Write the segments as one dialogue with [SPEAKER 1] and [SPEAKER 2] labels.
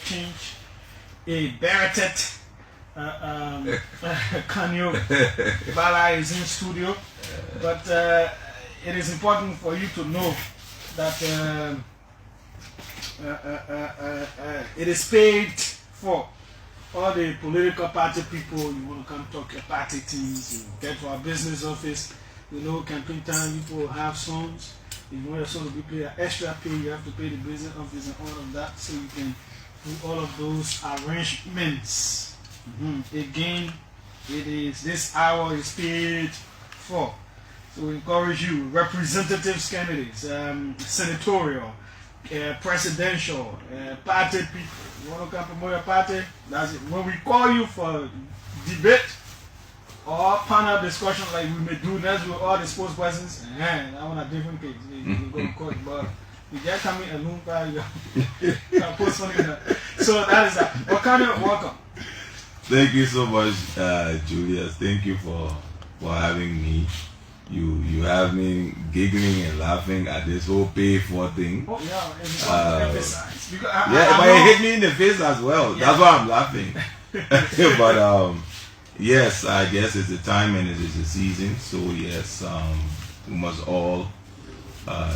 [SPEAKER 1] change a Baratet Kanyo Bala is in studio, but it is important for you to know that it is paid for. All the political party people, you want to come talk your party things, you get to our business office, you know, campaign time, people will have songs. If you want your song to be played at extra pay, you have to pay the business office and all of that, so you can do all of those arrangements. Again, this hour is paid for. So we encourage you, representatives candidates, senatorial, presidential, party people. You want to come promote your party? That's it. When we call you for debate or panel discussion like we may do next with all the spokespersons, that one a different case. You go to court, but we get coming alone, you post something like that. So that is that. Okano, welcome.
[SPEAKER 2] Thank you so much, Julius. Thank you for having me. You have me giggling and laughing at this whole pay for thing.
[SPEAKER 1] Oh yeah, it's emphasize. Because
[SPEAKER 2] but it hit me in the face as well. Yeah. That's why I'm laughing. But yes, I guess it's the time and it is the season. So yes, we must all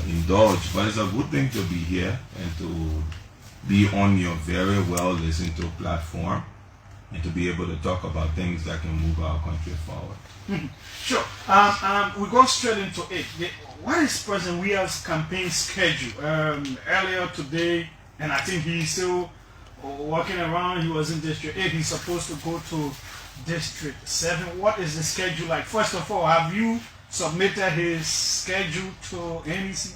[SPEAKER 2] indulge. But it's a good thing to be here and to be on your very well listened to platform and to be able to talk about things that can move our country forward.
[SPEAKER 1] Sure. We go straight into it. What is President Weah's campaign schedule? Earlier today, and I think he's still walking around. He was in District 8. He's supposed to go to District 7. What is the schedule like? First of all, have you submitted his schedule to NEC?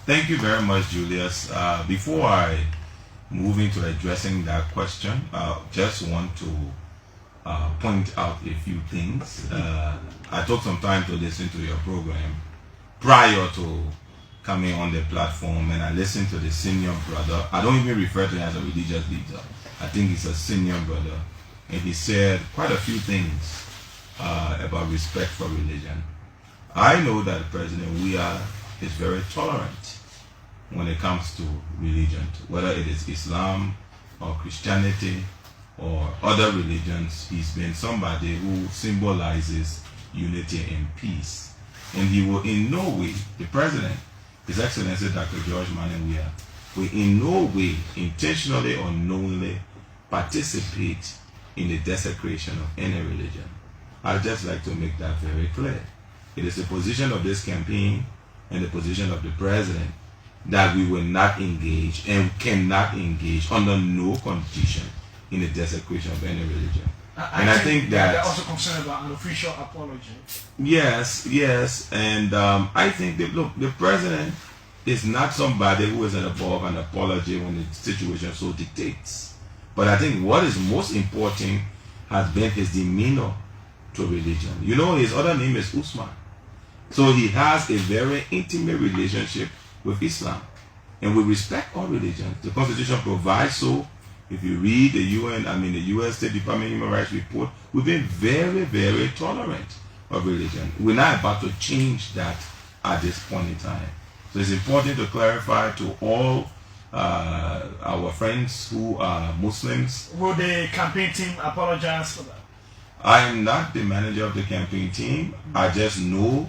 [SPEAKER 2] Thank you very much, Julius. Before I move into addressing that question, I just want to point out a few things. I took some time to listen to your program prior to coming on the platform, and I listened to the senior brother. I don't even refer to him as a religious leader. I think he's a senior brother, and he said quite a few things about respect for religion. I know that President Weah is very tolerant when it comes to religion, whether it is Islam or Christianity or other religions. He's been somebody who symbolizes unity and peace. And he will in no way, the President, His Excellency Dr. George Manneh Weah, will in no way, intentionally or knowingly, participate in the desecration of any religion. I'd just like to make that very clear. It is the position of this campaign and the position of the President that we will not engage and cannot engage under no condition in the desecration of any religion.
[SPEAKER 1] I think that they're also concerned about an official apology.
[SPEAKER 2] Yes, and I think that, look, the President is not somebody who is above an apology when the situation so dictates. But I think what is most important has been his demeanor to religion. You know, his other name is Usman. So he has a very intimate relationship with Islam. And we respect all religions. The Constitution provides so. If you read the U.S. State Department Human Rights Report, we've been very, very tolerant of religion. We're not about to change that at this point in time. So it's important to clarify to all our friends who are Muslims.
[SPEAKER 1] Will the campaign team apologize for that?
[SPEAKER 2] I am not the manager of the campaign team. I just know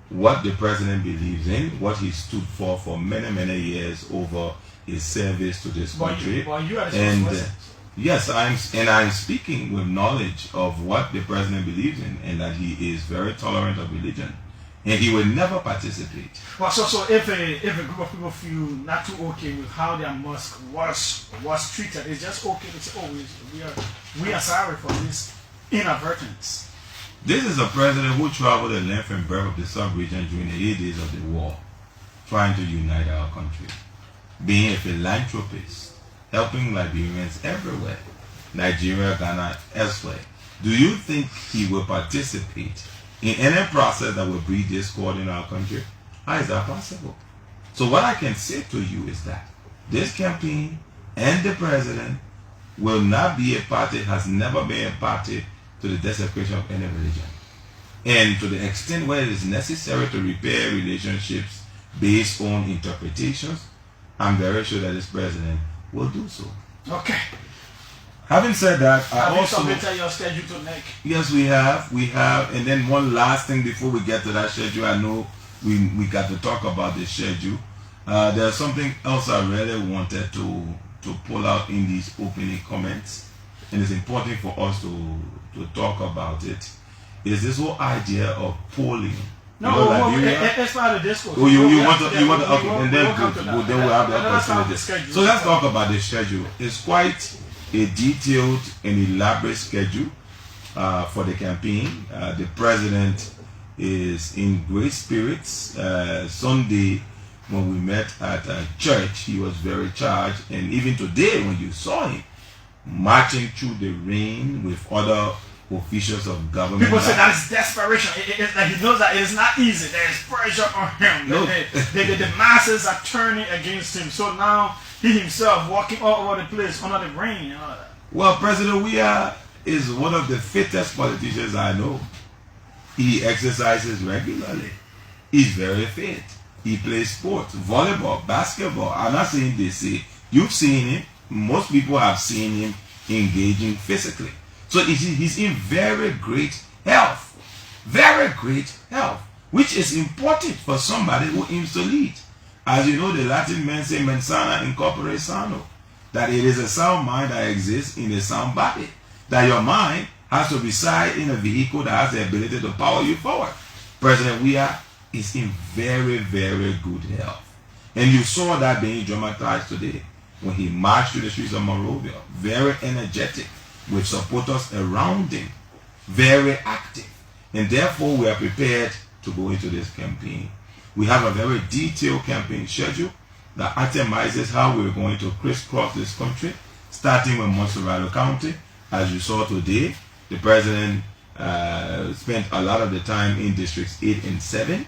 [SPEAKER 2] what the President believes in, what he stood for many, many years over his service to this country.
[SPEAKER 1] You are the
[SPEAKER 2] and yes, I'm speaking with knowledge of what the President believes in, and that he is very tolerant of religion, and he will never participate.
[SPEAKER 1] Well, so if a group of people feel not too okay with how their mosque was treated, it's just okay to say, oh, we are sorry for this inadvertence.
[SPEAKER 2] This is a president who traveled the length and breadth of the sub-region during the 8 days of the war, trying to unite our country, being a philanthropist, helping Liberians everywhere, Nigeria, Ghana, elsewhere. Do you think he will participate in any process that will breed discord in our country? How is that possible? So what I can say to you is that this campaign and the President will not be a party, has never been a party to the desecration of any religion. And to the extent where it is necessary to repair relationships based on interpretations, I'm very sure that this President will do so.
[SPEAKER 1] Okay.
[SPEAKER 2] Having said that,
[SPEAKER 1] Have
[SPEAKER 2] I
[SPEAKER 1] you
[SPEAKER 2] also
[SPEAKER 1] submitted your schedule to Nick?
[SPEAKER 2] yes, we have, and then one last thing before we get to that schedule. I know we got to talk about the schedule. There's something else I really wanted to pull out in these opening comments, and it's important for us to talk about it. Is this whole idea of polling?
[SPEAKER 1] No,
[SPEAKER 2] You know, Liberia?
[SPEAKER 1] it's part of the discourse.
[SPEAKER 2] Oh, you want to
[SPEAKER 1] Yeah,
[SPEAKER 2] okay, and then we'll have the
[SPEAKER 1] Let's have the
[SPEAKER 2] opportunity.
[SPEAKER 1] schedule.
[SPEAKER 2] So let's talk about the schedule. It's quite a detailed and elaborate schedule for the campaign. The president is in great spirits. Sunday, when we met at church, he was very charged, and even today, when you saw him marching through the rain with other officials of government.
[SPEAKER 1] People say that is desperation. It's like he knows that it is not easy. There is pressure on him.
[SPEAKER 2] No.
[SPEAKER 1] The masses are turning against him. So now he himself walking all over the place under the rain and all that.
[SPEAKER 2] Well, President Weah is one of the fittest politicians I know. He exercises regularly. He's very fit. He plays sports, volleyball, basketball. I'm not saying they say. You've seen him. Most people have seen him engaging physically. So he's in very great health. Very great health. Which is important for somebody who aims to lead. As you know, the Latin men say, mens sana in corpore sano. That it is a sound mind that exists in a sound body. That your mind has to reside in a vehicle that has the ability to power you forward. President Weah is in very, very good health. And you saw that being dramatized today when he marched through the streets of Monrovia. Very energetic, with supporters around him. Very active. And therefore we are prepared to go into this campaign. We have a very detailed campaign schedule that itemizes how we're going to crisscross this country, starting with Montserrado County. As you saw today, the president spent a lot of the time in districts 8 and 7,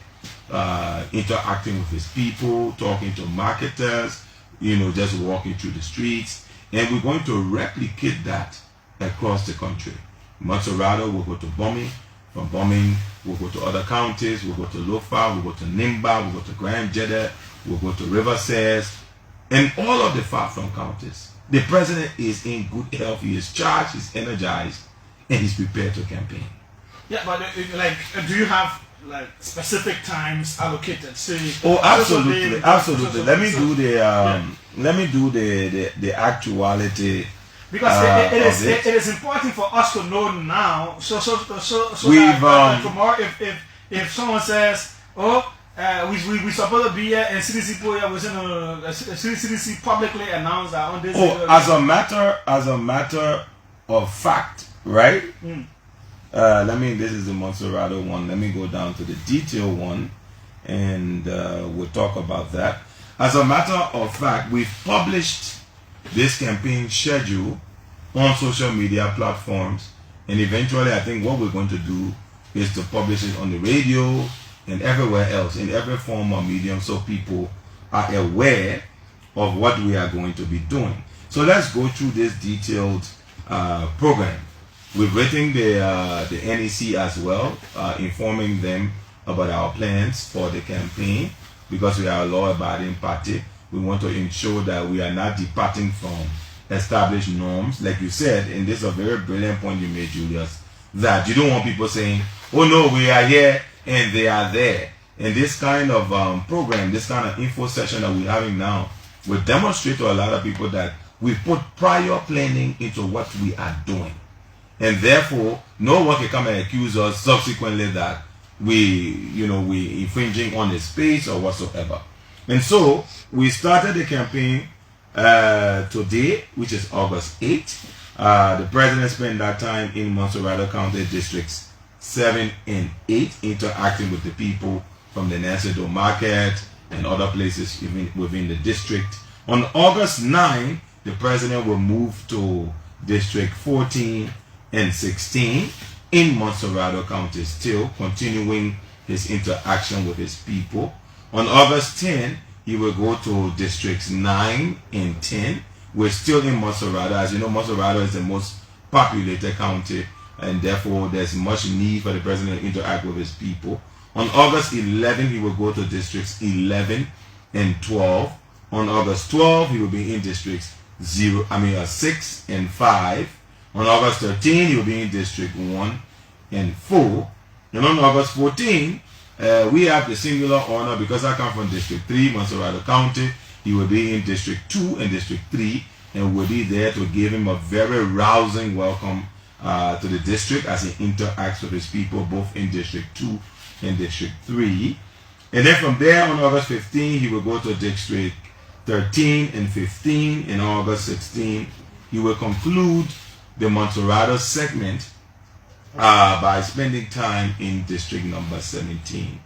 [SPEAKER 2] interacting with his people, talking to marketers, just walking through the streets. And we're going to replicate that across the country. Montserrado will go to Bombing. From Bombing, we'll go to other counties. We'll go to Lofa, we'll go to Nimba, we'll go to Grand Jeddah, we'll go to River Cess, and all of the far-flung counties. The president is in good health. He is charged, he's energized, and he's prepared to campaign.
[SPEAKER 1] Yeah, but do you have specific times allocated? Say,
[SPEAKER 2] oh, absolutely, absolutely. Let me do the actuality.
[SPEAKER 1] Because it is important for us to know now. So
[SPEAKER 2] we've
[SPEAKER 1] that tomorrow, if someone says, "Oh, we supposed to be here," and CDC was in CDC publicly announced that on this.
[SPEAKER 2] Oh, as a matter of fact, right? This is the Montserrado one. Let me go down to the detail one, and we'll talk about that. As a matter of fact, we've published this campaign schedule on social media platforms, and eventually I think what we're going to do is to publish it on the radio and everywhere else, in every form or medium, so people are aware of what we are going to be doing. So let's go through this detailed program. We've written the NEC as well, informing them about our plans for the campaign, because we are a law-abiding party. We want to ensure that we are not departing from established norms. Like you said, and this is a very brilliant point you made, Julius, that you don't want people saying, oh no, we are here and they are there. And this kind of program, this kind of info session that we're having now, will demonstrate to a lot of people that we put prior planning into what we are doing. And therefore, no one can come and accuse us subsequently that we infringing on the space or whatsoever. And so we started the campaign today, which is August 8th. The president spent that time in Montserrado County districts 7 and 8, interacting with the people from the Nancedo Market and other places even within the district. On August 9, the president will move to District 14 and 16 in Montserrado County, still continuing his interaction with his people. On August 10, he will go to Districts 9 and 10. We're still in Montserrado. As you know, Montserrado is the most populated county, and therefore there's much need for the president to interact with his people. On August 11, he will go to Districts 11 and 12. On August 12, he will be in Districts 6 and 5. On August 13, he will be in District 1 and 4. And on August 14, we have the singular honor, because I come from District 3, Montserrado County. He will be in District 2 and District 3, and we'll be there to give him a very rousing welcome to the district as he interacts with his people both in District 2 and District 3. And then from there on August 15, he will go to District 13 and 15. In August 16, he will conclude the Montserrado segment by spending time in District number 17.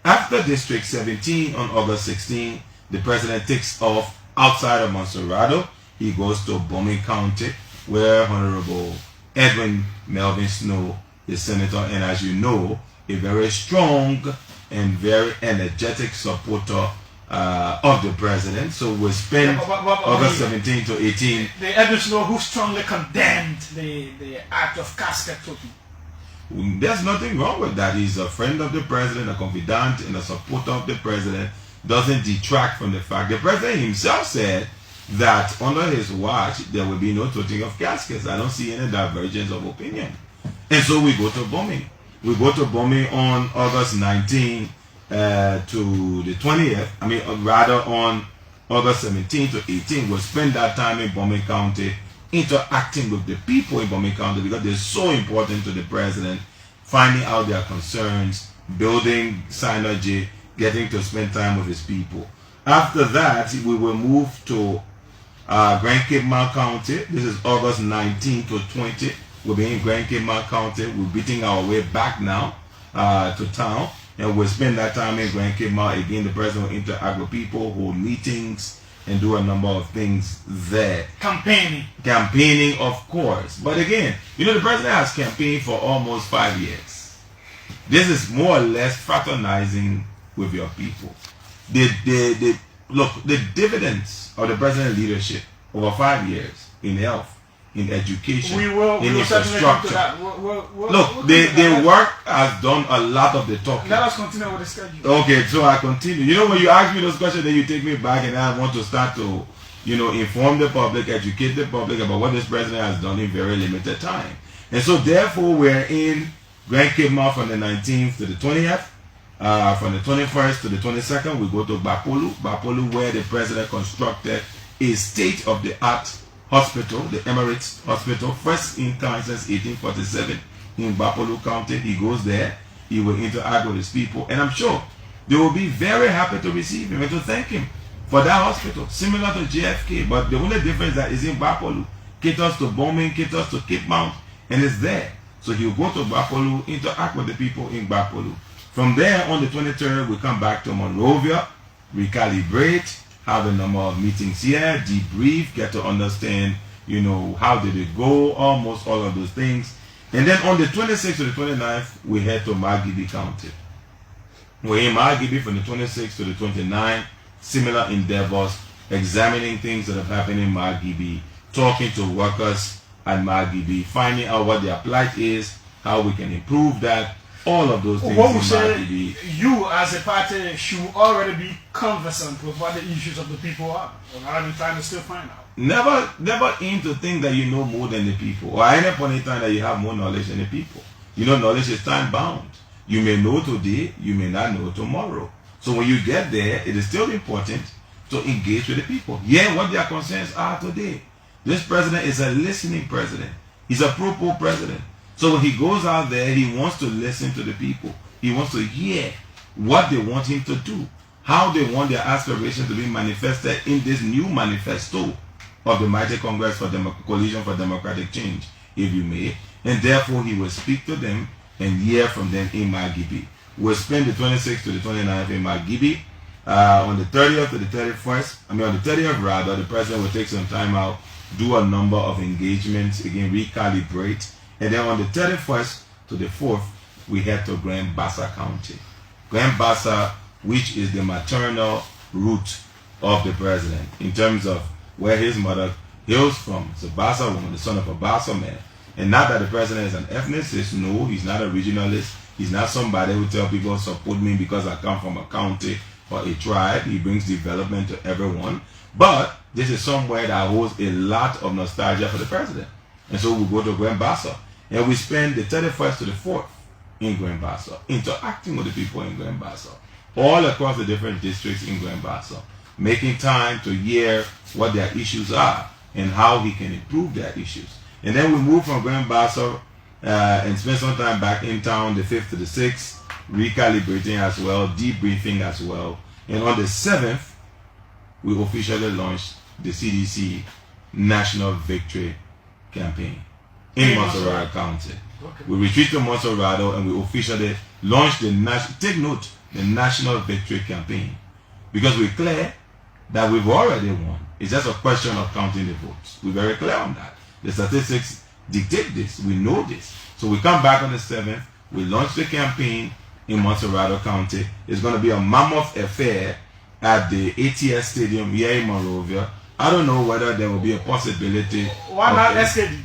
[SPEAKER 2] After District 17 on August 16, the president takes off outside of Montserrado. He goes to Bombing County, where Honorable Edwin Melvin Snow is senator, and as you know, a very strong and very energetic supporter of the president. So we spend August 17 to 18.
[SPEAKER 1] The Edwin Snow who strongly condemned the act of casket toting.
[SPEAKER 2] There's nothing wrong with that. He's a friend of the president, a confidant, and a supporter of the president. Doesn't detract from the fact. The president himself said that under his watch there will be no toting of caskets. I don't see any divergence of opinion. And so we go to bombing. We go to bombing on August 19 to the 20th. Rather on August 17 to 18. We'll spend that time in Bombing County interacting with the people in Bombing County, because they're so important to the president, finding out their concerns, building synergy, getting to spend time with his people. After that, we will move to Grand Cape Mount County. This is August 19 to 20. We'll be in Grand Cape Mount County. We're beating our way back now to town, and we'll spend that time in Grand Cape Mount. Again, the president will interact with people, hold meetings, and do a number of things there. Campaigning, of course. But again, the president has campaigned for almost 5 years. This is more or less fraternizing with your people. Look, the dividends of the president's leadership over 5 years in health, in education, in infrastructure. The work has done a lot of the talking.
[SPEAKER 1] Let us continue with the schedule.
[SPEAKER 2] Okay, so I continue. When you ask me those questions, then you take me back, and I want to start to, inform the public, educate the public about what this president has done in very limited time. And so therefore, we're in Grand Cape Mount from the 19th to the 20th. From the 21st to the 22nd, we go to Bapolu, where the president constructed a state-of-the-art hospital, the Emirates Hospital, first in kind since 1847 in Bapolu County. He goes there, he will interact with his people, and I'm sure they will be very happy to receive him and to thank him for that hospital, similar to JFK, but the only difference that is in Bapolu, caters to bombing, caters to Cape Mount, and it's there. So he'll go to Bapolu, interact with the people in Bapolu. From there, on the 23rd, we come back to Monrovia, recalibrate, have a number of meetings here, debrief, get to understand, how did it go, almost all of those things. And then on the 26th to the 29th, we head to Margibi County. We're in Margibi from the 26th to the 29th, similar endeavors, examining things that have happened in Margibi, talking to workers at Margibi, finding out what their plight is, how we can improve that, all of those things.
[SPEAKER 1] What we say, you as a party should already be conversant with what the issues of the people are, rather than trying to still find out.
[SPEAKER 2] Never aim to think that you know more than the people, or at any point in time that you have more knowledge than the people. Knowledge is time bound. You may know today, you may not know tomorrow. So when you get there, it is still important to engage with the people. Hear what their concerns are today. This president is a listening president. He's a pro president. So when he goes out there, he wants to listen to the people. He wants to hear what they want him to do, how they want their aspirations to be manifested in this new manifesto of the Mighty Congress for Coalition for Democratic Change, if you may. And therefore, he will speak to them and hear from them in Margibi. We'll spend the 26th to the 29th in Margibi. On the 30th to the 31st, on the 30th rather, the president will take some time out, do a number of engagements, again, recalibrate. And then on the 31st to the 4th, we head to Grand Bassa County. Grand Bassa, which is the maternal root of the president, in terms of where his mother hails from. It's a Bassa woman, the son of a Bassa man. And not that the president is an ethnicist. No, he's not a regionalist. He's not somebody who tells people support me because I come from a county or a tribe. He brings development to everyone. But this is somewhere that holds a lot of nostalgia for the president. And so we go to Grand Bassa, and we spend the 31st to the 4th in Grand Bassa, interacting with the people in Grand Bassa, all across the different districts in Grand Bassa, making time to hear what their issues are and how he can improve their issues. And then we move from Grand Bassa and spend some time back in town the 5th to the 6th, recalibrating as well, debriefing as well. And on the 7th, we officially launched the CDC National Victory Campaign in Montserrat County. Okay. We retreat to Montserrat and we officially launched the National Victory Campaign, because we're clear that we've already won. It's just a question of counting the votes. We're very clear on that. The statistics dictate this. We know this. So we come back on the 7th. We launch the campaign in Montserrat County. It's going to be a mammoth affair at the ATS Stadium here in Monrovia. I don't know whether there will be a possibility.
[SPEAKER 1] Why not SKD?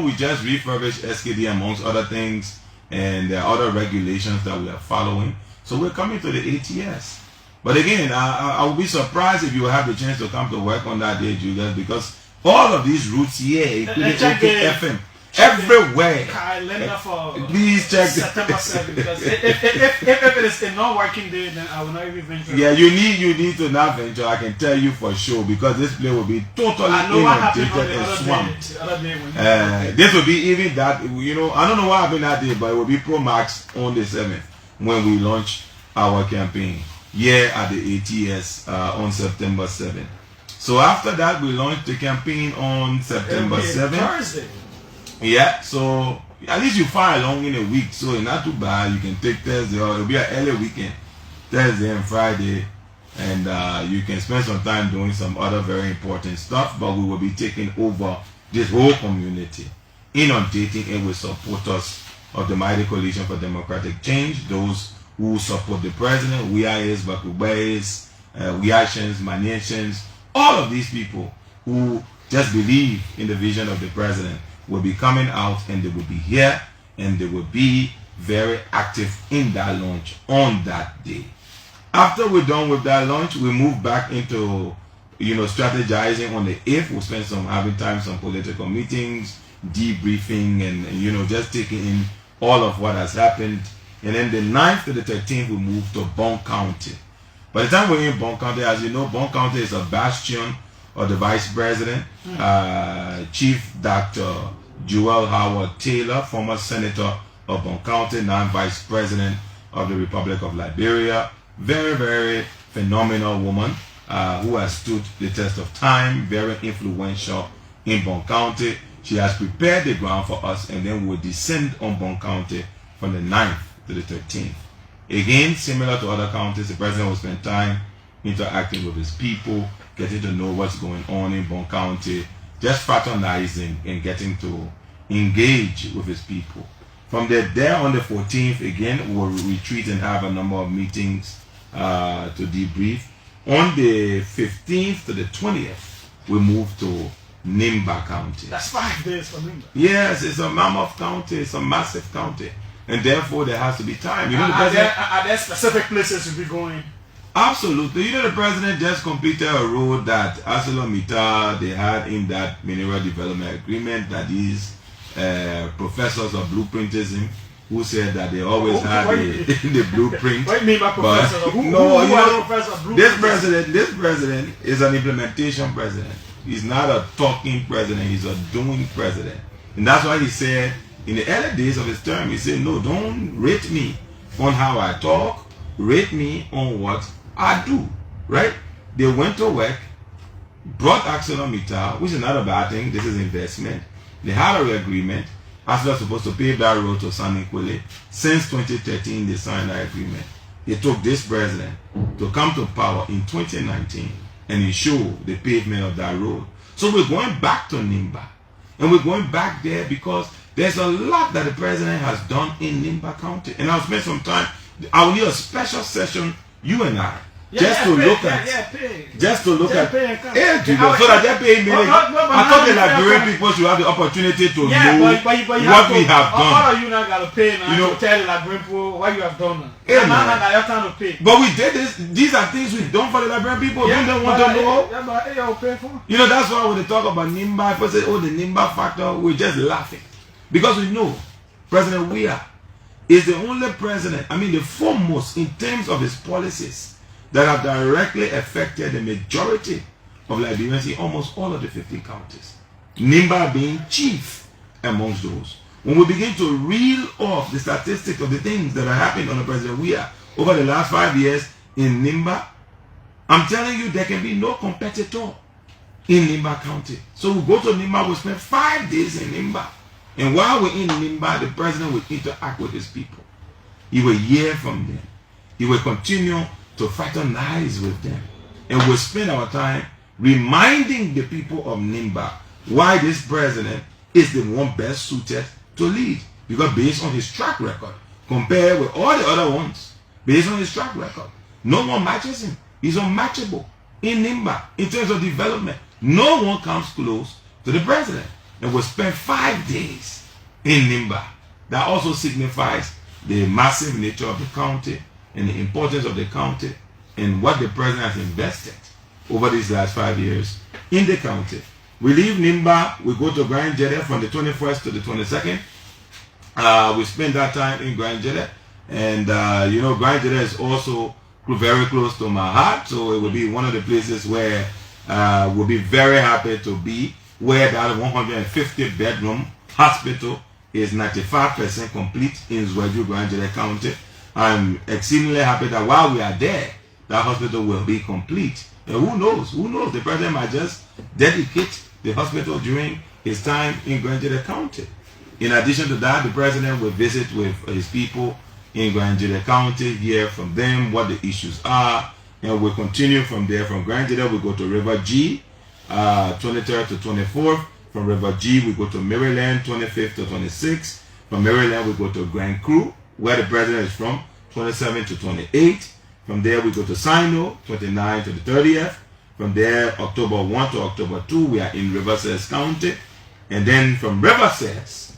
[SPEAKER 2] We just refurbished SKD amongst other things, and there are other regulations that we are following. So we're coming to the ATS. But again, I would be surprised if you have the chance to come to work on that day, Julius, because all of these routes here, including FM, everywhere. Please check
[SPEAKER 1] September 7th, because if it is a non-working day, then I will not even venture.
[SPEAKER 2] Yeah, you need to not venture. I can tell you for sure, because this place will be totally inundated and swamped. This will be even that. I don't know what happened that day, but it will be Pro Max on the 7th when we launch our campaign here at the ATS on September 7th. So after that, we launched the campaign on September 7th.
[SPEAKER 1] Thursday.
[SPEAKER 2] Yeah, so at least you fire along in a week, so it's not too bad. You can take Thursday, or it'll be an early weekend, Thursday and Friday, and you can spend some time doing some other very important stuff. But we will be taking over this whole community, inundating it with supporters of the Mighty Coalition for Democratic Change, those who support the president, We Are His, Bakubayes, We Are Shens, Maniations, all of these people who just believe in the vision of the president will be coming out, and they will be here, and they will be very active in that launch on that day. After we're done with that launch, we move back into strategizing on the 8th. We'll spend some political meetings, debriefing, and just taking in all of what has happened. And then the 9th to the 13th, we move to Bon County. By the time we're in Bon County, as you know, Bon County is a bastion of the Vice President, Chief Dr. Joel Howard Taylor, former Senator of Bon County, now Vice President of the Republic of Liberia. Very, very phenomenal woman who has stood the test of time, very influential in Bon County. She has prepared the ground for us, and then we'll descend on Bon County from the 9th to the 13th. Again, similar to other counties, the president will spend time interacting with his people, getting to know what's going on in Bon County, just fraternizing and getting to engage with his people. From there on the 14th, again, we'll retreat and have a number of meetings to debrief. On the 15th to the 20th, we move to Nimba County.
[SPEAKER 1] That's 5 days for Nimba.
[SPEAKER 2] Yes, it's a mammoth county, it's a massive county, and therefore there has to be time.
[SPEAKER 1] Are there specific places you'll be going?
[SPEAKER 2] Absolutely. The president just completed a road that ArcelorMittal, they had in that mineral development agreement, that is professors of blueprintism who said that they always had the blueprint.
[SPEAKER 1] What do you mean by professors?
[SPEAKER 2] This president is an implementation president. He's not a talking president, he's a doing president. And that's why he said in the early days of his term, he said, no, don't rate me on how I talk, rate me on what I do, right? They went to work, brought ArcelorMittal, which is not a bad thing, this is investment. They had a agreement. Arcelor was supposed to pave that road to San Nicolas. Since 2013, they signed that agreement. It took this president to come to power in 2019 and ensure the pavement of that road. So we're going back to Nimba. And we're going back there because there's a lot that the president has done in Nimba County. And I'll spend some time, I'll need a special session, you and I, just to look at, just to look at, so that they pay me. I thought the Liberian people should have the opportunity to know what we have done.
[SPEAKER 1] All of you now got to pay now to tell the Liberian people what you have done. Now you're trying to pay.
[SPEAKER 2] But we did this. These are things we've done for the Liberian people. Don't they want to know? You know, that's why when they talk about NIMBA, if I say, oh, the NIMBA factor, we're just laughing. Because we know President Weah is the only president, I mean the foremost in terms of his policies that have directly affected the majority of Liberians in almost all of the 15 counties. NIMBA being chief amongst those. When we begin to reel off the statistics of the things that are happening under President Weah over the last 5 years in NIMBA, I'm telling you there can be no competitor in NIMBA County. So we go to NIMBA, we spend 5 days in NIMBA. And while we're in NIMBA, the president will interact with his people. He will hear from them. He will continue to fraternize with them. And we'll spend our time reminding the people of NIMBA why this president is the one best suited to lead. Because based on his track record, compared with all the other ones, based on his track record, no one matches him. He's unmatchable in NIMBA in terms of development. No one comes close to the president. And we'll spend 5 days in NIMBA. That also signifies the massive nature of the county and the importance of the county and what the president has invested over these last 5 years in the county. We leave NIMBA, we go to Grand Jeddah from the 21st to the 22nd. We spend that time in Grand Jeddah. And you know, Grand Jeddah is also very close to my heart. So it will be one of the places where we'll be very happy to be, where that 150-bedroom hospital is 95% complete in Zwaju, Grand Jeddah County. I'm exceedingly happy that while we are there, that hospital will be complete. And who knows? Who knows? The president might just dedicate the hospital during his time in Grand Jeddah County. In addition to that, the president will visit with his people in Grand Jeddah County, hear from them what the issues are, and we'll continue from there. From Grand Jeddah, we go to River G, 23rd to 24th. From River G, we go to Maryland, 25th to 26th. From Maryland, we go to Grand Cru, where the president is from, 27th to 28th. From there, we go to Sino, 29th to the 30th. From there, October 1 to October 2, we are in Riverside County. And then from Riverside,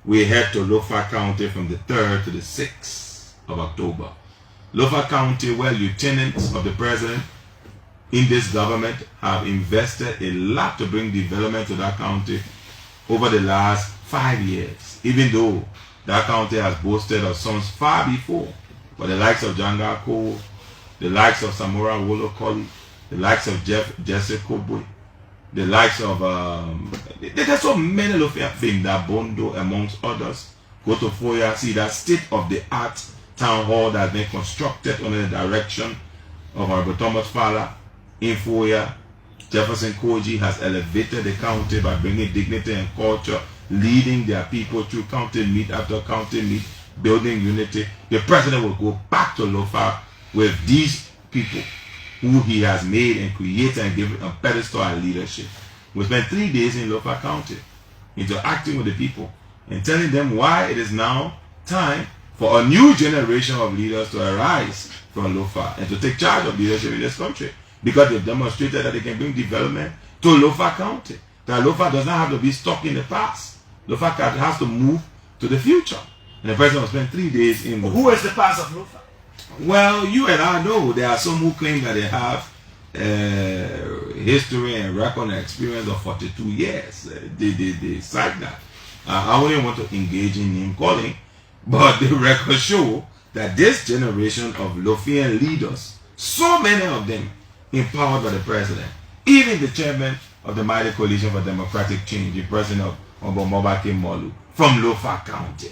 [SPEAKER 2] we head to Lofa County from the 3rd to the 6th of October. Lofa County, where lieutenants of the president in this government have invested a lot to bring development to that county over the last 5 years, even though that county has boasted of sons far before. But the likes of Janga Cole, the likes of Samora Wolo Koli, the likes of Jesse Kobwe, the likes of, there's so many things that Bondo, amongst others, go to Foya, see that state-of-the-art town hall that has been constructed under the direction of Honorable Thomas Fala in Foya. Jefferson Koji has elevated the county by bringing dignity and culture, leading their people through county meet after county meet, building unity. The president will go back to Lofa with these people who he has made and created and given a pedestal and leadership. We spent 3 days in Lofa County interacting with the people and telling them why it is now time for a new generation of leaders to arise from Lofa and to take charge of leadership in this country, because they've demonstrated that they can bring development to Lofa County. That Lofa does not have to be stuck in the past. Lofa has to move to the future. And the president will spend 3 days in Lofa.
[SPEAKER 1] Who is the past of Lofa?
[SPEAKER 2] Well, you and I know there are some who claim that they have history and record and experience of 42 years. They cite that. I wouldn't want to engage in name calling, but the records show that this generation of Lofian leaders, so many of them empowered by the president, even the chairman of the Mighty Coalition for Democratic Change, the president of Obomobake Molu, from Lofa County,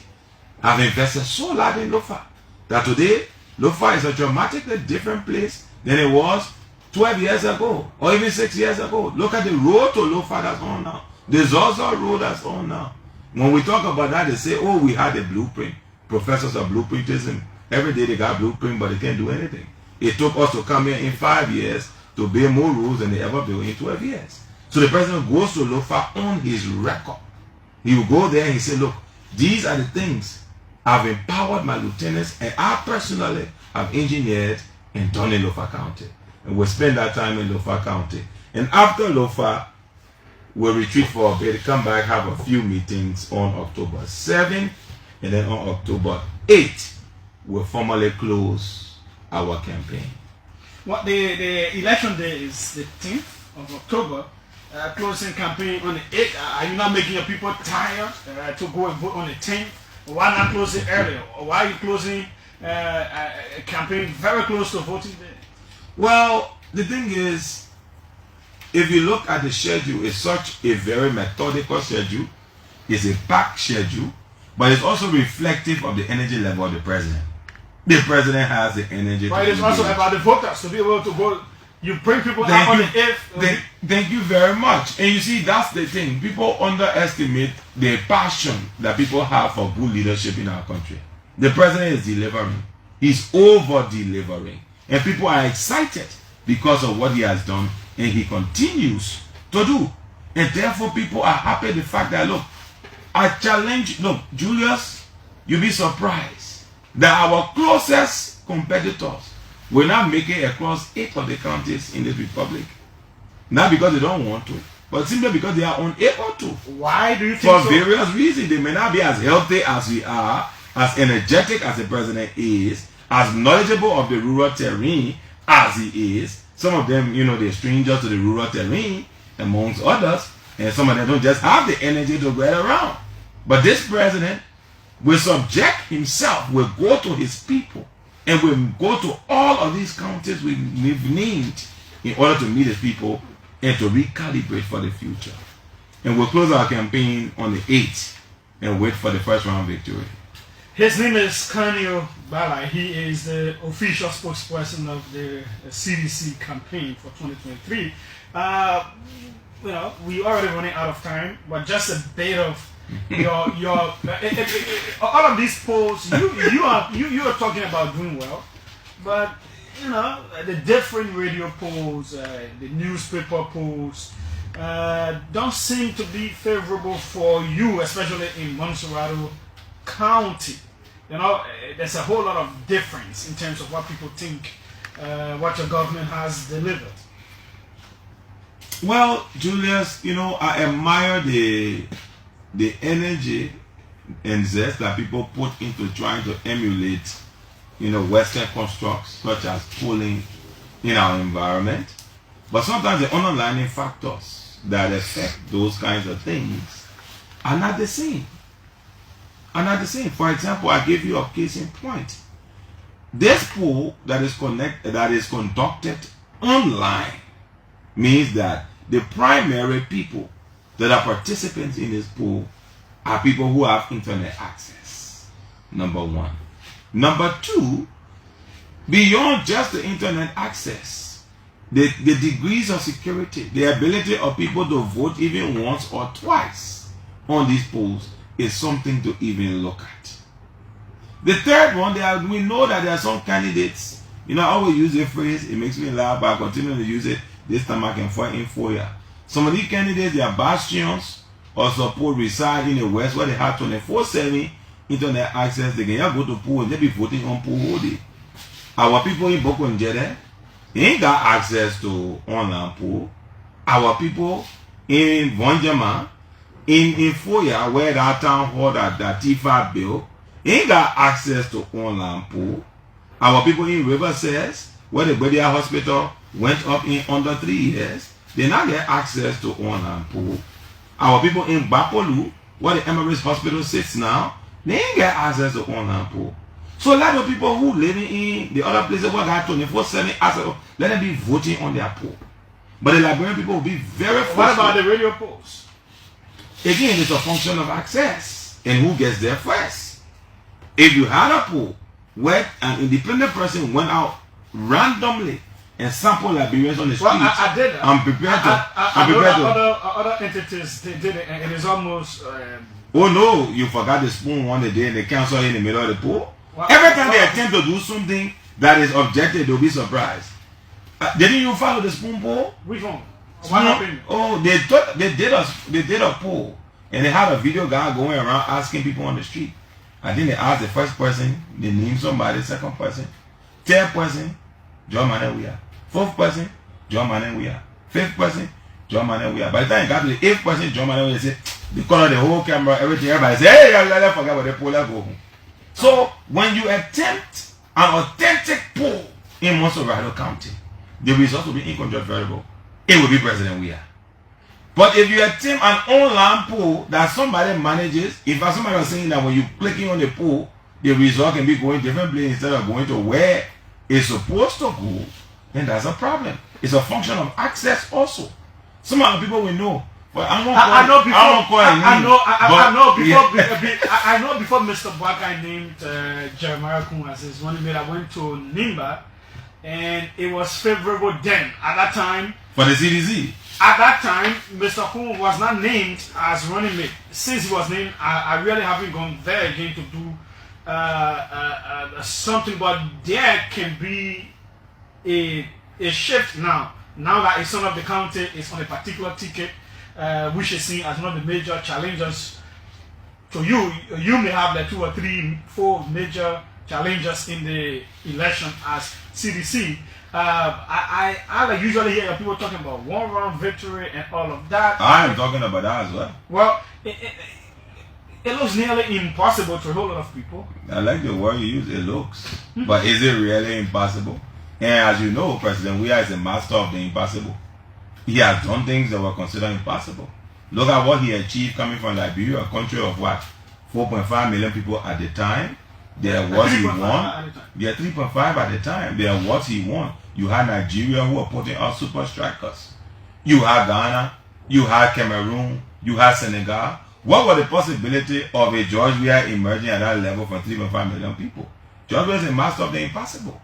[SPEAKER 2] have invested so large in Lofa that today Lofa is a dramatically different place than it was 12 years ago or even 6 years ago. Look at the road to Lofa that's on now. The Zozo road that's on now. When we talk about that, they say, oh, we had a blueprint. Professors of blueprintism. Every day they got blueprint, but they can't do anything. It took us to come here in 5 years to build more roads than they ever built in 12 years. So the president goes to Lofa on his record. He will go there and he say, look, these are the things I've empowered my lieutenants and I personally have engineered and done in Lofa County. And we'll spend that time in Lofa County. And after Lofa, we'll retreat for a bit, come back, have a few meetings on October 7th, and then on October 8th, we'll formally close our campaign.
[SPEAKER 1] What the election day is the 10th of October. Closing campaign on the 8th. Are you not making your people tired to go and vote on the 10th? Why not close it earlier? Or why are you closing a campaign very close to voting day?
[SPEAKER 2] Well, the thing is, if you look at the schedule, it's such a very methodical schedule. It's a packed schedule, but it's also reflective of the energy level of the president. The president has the energy.
[SPEAKER 1] But it is also about the voters to be able to go. You bring people out on the 8th.
[SPEAKER 2] Thank you very much. And you see, that's the thing. People underestimate the passion that people have for good leadership in our country. The president is delivering. He's over delivering. And people are excited because of what he has done and he continues to do. And therefore people are happy the fact that, look, I challenge, look, Julius, you'll be surprised that our closest competitors will not make it across 8 of the counties in this republic. Not because they don't want to, but simply because they are unable to.
[SPEAKER 1] Why do you think
[SPEAKER 2] so? For various reasons. They may not be as healthy as we are, as energetic as the president is, as knowledgeable of the rural terrain as he is. Some of them, you know, they're strangers to the rural terrain, amongst others, and some of them don't just have the energy to get around. But this president will subject himself, will go to his people, and will go to all of these counties we've named in order to meet his people and to recalibrate for the future. And we'll close our campaign on the 8th and wait for the first round victory.
[SPEAKER 1] His name is Kanio Bala. He is the official spokesperson of the CDC campaign for 2023. You know, we already running out of time, but just a bit of all of these polls, you are talking about doing well, but you know the different radio polls, the newspaper polls, don't seem to be favorable for you, especially in Montserrado County. You know, there's a whole lot of difference in terms of what people think, what your government has delivered.
[SPEAKER 2] Well, Julius, you know, I admire the energy and zest that people put into trying to emulate, you know, Western constructs such as polling in our environment. But sometimes the underlying factors that affect those kinds of things are not the same. For example, I give you a case in point. This poll that is conducted online means that the primary people that are participants in this poll are people who have internet access. Number one. Number two, beyond just the internet access, the degrees of security, the ability of people to vote even once or twice on these polls is something to even look at. The third one, we know that there are some candidates, you know, I always use the phrase, it makes me laugh, but I continue to use it. This time I can fight in for you. Some of these candidates, they are bastions or support reside in the West where they have 24/7 internet access. They can just go to poll and they be voting on poll all day. Our people in Boko and Jede ain't got access to online poll. Our people in Vonjama, in Foya, where that town hall that Tifa bill, ain't got access to online poll. Our people in River says, where the Bedia Hospital went up in under 3 years, they now get access to online poll. Our people in Bapolu, where the Emirates Hospital sits now, they ain't get access to online poll. So a lot of people who living in the other places where they have 24/7 access, let them be voting on their poll. But the Liberian people will be very frustrated.
[SPEAKER 1] What about the radio polls?
[SPEAKER 2] Again, it's a function of access and who gets there first. If you had a poll where an independent person went out randomly and sampled Liberians on the street,
[SPEAKER 1] I did that.
[SPEAKER 2] I'm prepared to.
[SPEAKER 1] Other entities they did it, and it's almost.
[SPEAKER 2] Oh no, you forgot the spoon one day and they cancel in the middle of the poll. Every time they attempt to do something that is objective, they'll be surprised. Didn't you follow the spoon poll?
[SPEAKER 1] Which one? What happened?
[SPEAKER 2] Oh, they did a poll and they had a video guy going around asking people on the street. I think they asked the first person, they named somebody, second person, third person, John Manewia. Fourth person, John Manewia. Fifth person, John Manewia. By the time you got to the eighth person, John Manewia say, because of the whole camera, everything, everybody say, hey, I forgot about the poll, go home. So when you attempt an authentic poll in Monserrado County, the results will be incontrovertible. It will be President Weah. But if you attempt an online poll that somebody manages, if somebody was saying that when you clicking on the poll, the result can be going different places instead of going to where it's supposed to go, then that's a problem. It's a function of access also. Some other people will know. But I
[SPEAKER 1] know before Mr. Boakai named Jeremiah Kun as his running mate, I went to Nimba, and it was favorable then. At that time,
[SPEAKER 2] for the CDC.
[SPEAKER 1] At that time, Mr. Kun was not named as running mate. Since he was named, I really haven't gone there again to do something. But there can be a shift now. Now that it's son of the county, it's on a particular ticket, which is seen as one of the major challengers. So you may have like 2 or 3, 4 major challengers in the election as CDC. I usually hear people talking about one-round victory and all of that.
[SPEAKER 2] I am talking about that as well.
[SPEAKER 1] Well, it looks nearly impossible to a whole lot of people.
[SPEAKER 2] I like the word you use, it looks. But is it really impossible? And as you know, President Weah is a master of the impossible. He has done things that were considered impossible. Look at what he achieved coming from Liberia, a country of what? 4.5 million people at the time. There was he won. Yeah, 3.5 at the time. There was he won. You had Nigeria who were putting out super strikers. You had Ghana. You had Cameroon. You had Senegal. What was the possibility of a George Weah emerging at that level from 3.5 million people? George Weah is a master of the impossible.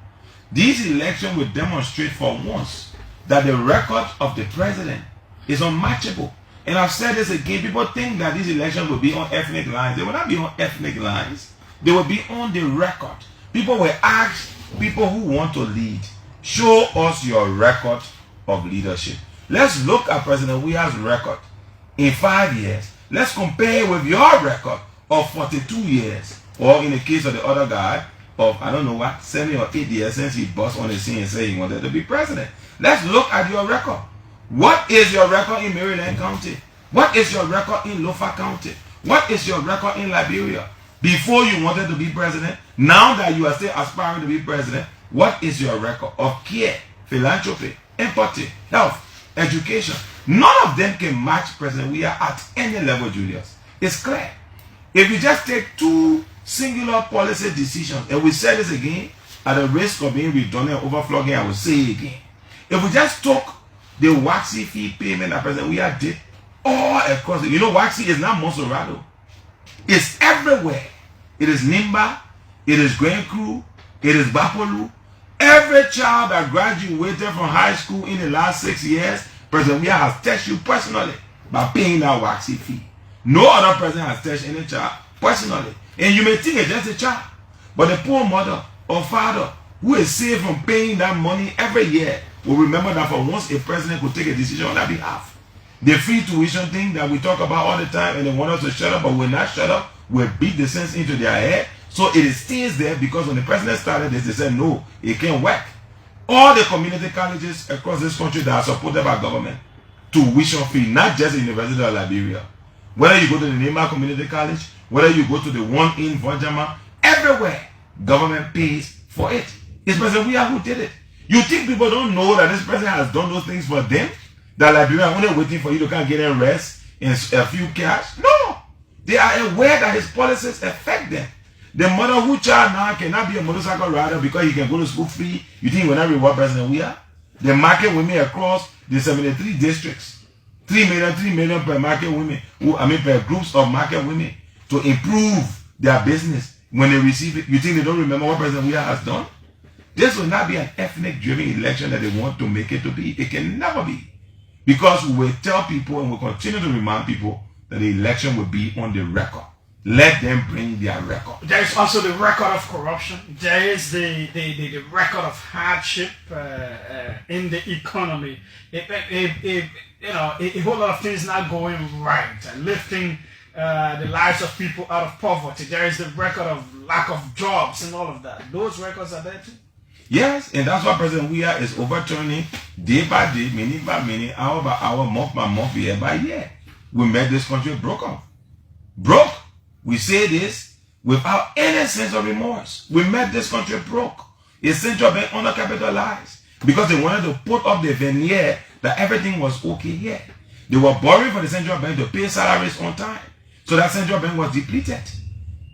[SPEAKER 2] These elections will demonstrate for once that the record of the president is unmatchable. And I've said this again, people think that these elections will be on ethnic lines. They will not be on ethnic lines. They will be on the record. People will ask people who want to lead, show us your record of leadership. Let's look at President Weah's record in 5 years. Let's compare with your record of 42 years. Or in the case of the other guy, of, I don't know what, 7 or 8 years since he bust on the scene and said he wanted to be president. Let's look at your record. What is your record in Maryland County? What is your record in Lofa County? What is your record in Liberia? Before you wanted to be president, now that you are still aspiring to be president, what is your record of care, philanthropy, empathy, health, education? None of them can match President Weah at any level, Julius. It's clear. If you just take 2 singular policy decisions, and we said this again, at the risk of being redundant and overflogging, I will say it again. If we just took the WACC fee payment that President Weah did all across you know, WACC is not Monserrado. It's everywhere. It is Nimba, it is Grand Crew, it is Bapolu. Every child that graduated from high school in the last 6 years, President Weah has touched you personally by paying that WACC fee. No other president has touched any child personally. And you may think it's just a child, but the poor mother or father who is saved from paying that money every year will remember that for once a president could take a decision on their behalf. The free tuition thing that we talk about all the time, and they want us to shut up, but we're not shut up. We beat the sense into their head. So it stays there because when the president started this, they said, no, it can't work. All the community colleges across this country that are supported by government, tuition free, not just the University of Liberia. Whether you go to the Nimba Community College, whether you go to the one in Vonjama, everywhere, government pays for it. It's President Weah who did it. You think people don't know that this president has done those things for them? That Liberia are only waiting for you to come get in rest and a few cash? No. They are aware that his policies affect them. The mother who child now cannot be a motorcycle rider because he can go to school free. You think he will not reward President Weah? The market women across the 73 districts. 3 million per market women. Per groups of market women to improve their business when they receive it. You think they don't remember what President Weah has done? This will not be an ethnic-driven election that they want to make it to be. It can never be. Because we will tell people and we'll continue to remind people that the election will be on the record. Let them bring their record.
[SPEAKER 1] There is also the record of corruption. There is the record of hardship in the economy. A whole lot of things not going right and lifting the lives of people out of poverty. There is the record of lack of jobs and all of that. Those records are there too.
[SPEAKER 2] Yes, and that's why President Weah is overturning day by day, minute by minute, hour by hour, month by month, year by year. We made this country broke off. Broke. We say this without any sense of remorse. We made this country broke. A central bank undercapitalized because they wanted to put up the veneer that everything was okay here. They were borrowing for the central bank to pay salaries on time. So that central bank was depleted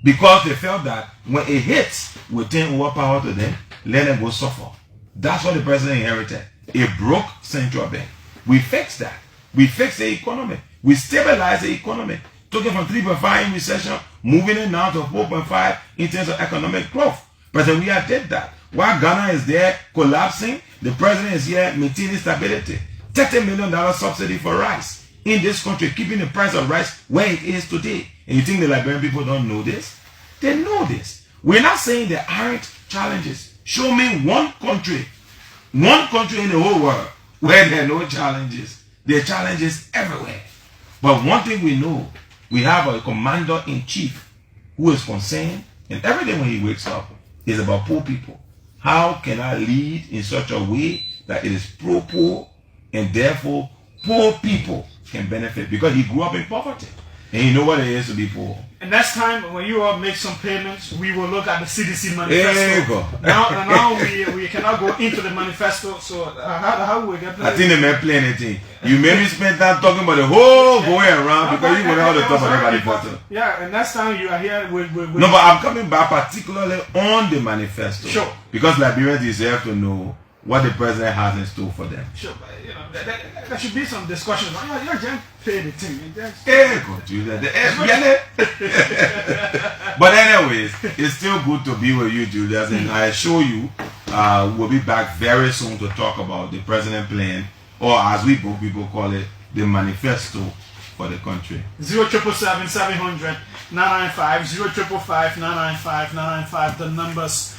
[SPEAKER 2] because they felt that when it hits, we turn over power to them, let them go suffer. That's what the president inherited. A broke central bank. We fixed that. We fixed the economy. We stabilized the economy. Took it from 3.5 in recession, moving it now to 4.5 in terms of economic growth. President Weah did that. While Ghana is there collapsing, the president is here maintaining stability. $30 million subsidy for rice in this country, keeping the price of rice where it is today. And you think the Liberian people don't know this? They know this. We're not saying there aren't challenges. Show me one country in the whole world where there are no challenges. There are challenges everywhere. But one thing we know, we have a commander-in-chief who is concerned, and every day when he wakes up is about poor people. How can I lead in such a way that it is pro-poor, and therefore poor people can benefit? Because he grew up in poverty, and he know what it is to be poor.
[SPEAKER 1] And next time when you all make some payments, we will look at the CDC manifesto.
[SPEAKER 2] There you go.
[SPEAKER 1] Now we cannot go into the manifesto. So how will we get?
[SPEAKER 2] I think they may play anything. You maybe spend time talking about the whole going around because you will not have to talk about the manifesto.
[SPEAKER 1] Yeah, and next time you are here,
[SPEAKER 2] no, but I'm coming back particularly on the manifesto.
[SPEAKER 1] Sure.
[SPEAKER 2] Because Liberians deserve to know what the president has in store for them.
[SPEAKER 1] Sure, but you know, there should be some discussion. You're just paying the thing.
[SPEAKER 2] But anyways, it's still good to be with you, Julius, and I assure you we'll be back very soon to talk about the president plan, or as we both people call it, the manifesto for the country.
[SPEAKER 1] 0777 700 995 0555 995 995 the numbers.